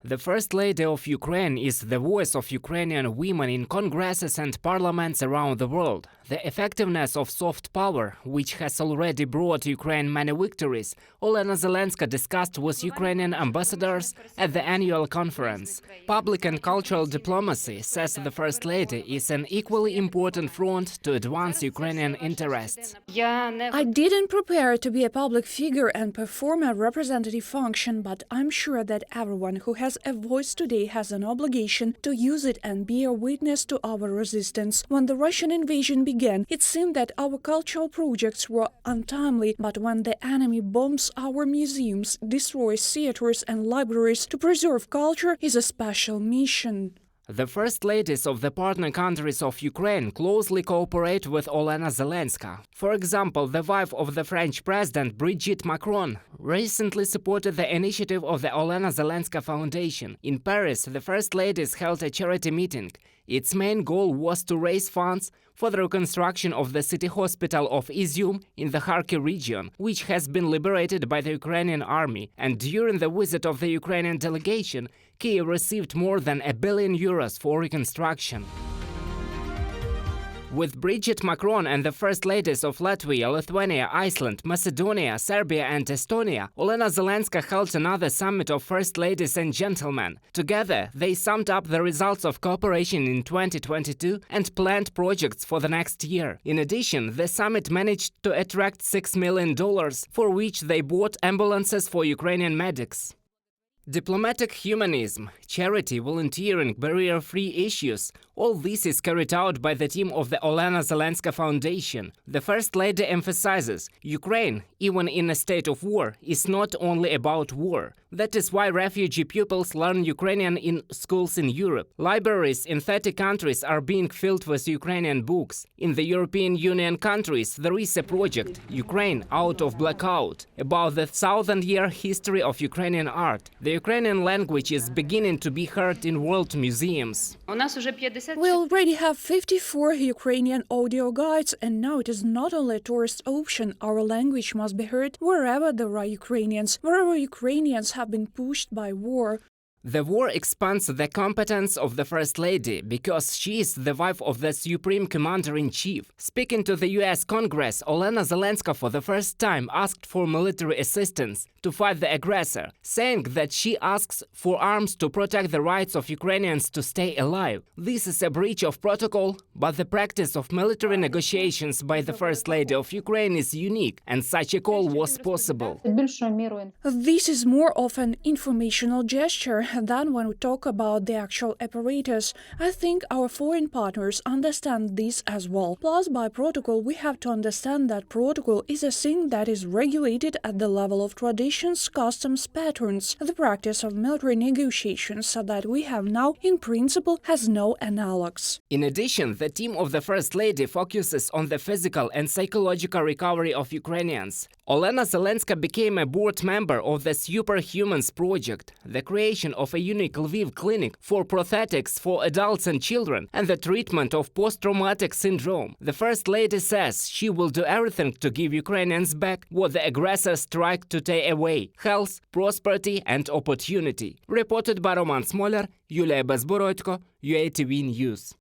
The First Lady of Ukraine is the voice of Ukrainian women in congresses and parliaments around the world. The effectiveness of soft power, which has already brought Ukraine many victories, Olena Zelenska discussed with Ukrainian ambassadors at the annual conference. Public and cultural diplomacy, says the First Lady, is an equally important front to advance Ukrainian interests. I didn't prepare to be a public figure and perform a representative function, but I'm sure that everyone who has a voice today has an obligation to use it and be a witness to our resistance. When the Russian invasion began, it seemed that our cultural projects were untimely, but when the enemy bombs our museums, destroys theaters and libraries, to preserve culture is a special mission. The First Ladies of the partner countries of Ukraine closely cooperate with Olena Zelenska. For example, the wife of the French President, Brigitte Macron, recently supported the initiative of the Olena Zelenska Foundation. In Paris, the First Ladies held a charity meeting. Its main goal was to raise funds for the reconstruction of the city hospital of Izium in the Kharkiv region, which has been liberated by the Ukrainian army. And during the visit of the Ukrainian delegation, Kyiv received more than €1 billion for reconstruction. With Brigitte Macron and the First Ladies of Latvia, Lithuania, Iceland, Macedonia, Serbia and Estonia, Olena Zelenska held another summit of First Ladies and Gentlemen. Together, they summed up the results of cooperation in 2022 and planned projects for the next year. In addition, the summit managed to attract $6 million, for which they bought ambulances for Ukrainian medics. Diplomatic humanism, charity, volunteering, barrier-free issues – all this is carried out by the team of the Olena Zelenska Foundation. The First Lady emphasizes, Ukraine, even in a state of war, is not only about war. That is why refugee pupils learn Ukrainian in schools in Europe. Libraries in 30 countries are being filled with Ukrainian books. In the European Union countries, there is a project, Ukraine Out of Blackout, about the 1,000-year history of Ukrainian art. The Ukrainian language is beginning to be heard in world museums. We already have 54 Ukrainian audio guides, and now it is not only a tourist option. Our language must be heard wherever there are Ukrainians, wherever Ukrainians have been pushed by war. The war expands the competence of the First Lady because she is the wife of the Supreme Commander-in-Chief. Speaking to the US Congress, Olena Zelenska for the first time asked for military assistance to fight the aggressor, saying that she asks for arms to protect the rights of Ukrainians to stay alive. This is a breach of protocol, but the practice of military negotiations by the First Lady of Ukraine is unique, and such a call was possible. This is more of an informational gesture than when we talk about the actual apparatus. I think our foreign partners understand this as well. Plus, by protocol, we have to understand that protocol is a thing that is regulated at the level of traditions, customs, patterns. The practice of military negotiations that we have now, in principle, has no analogues. In addition, the team of the First Lady focuses on the physical and psychological recovery of Ukrainians. Olena Zelenska became a board member of the Superhumans project, the creation of a unique Lviv clinic for prosthetics for adults and children, and the treatment of post-traumatic syndrome. The First Lady says she will do everything to give Ukrainians back what the aggressors tried to take away – health, prosperity and opportunity. Reported by Roman Smoler, Yulia Bezborodko, UATV News.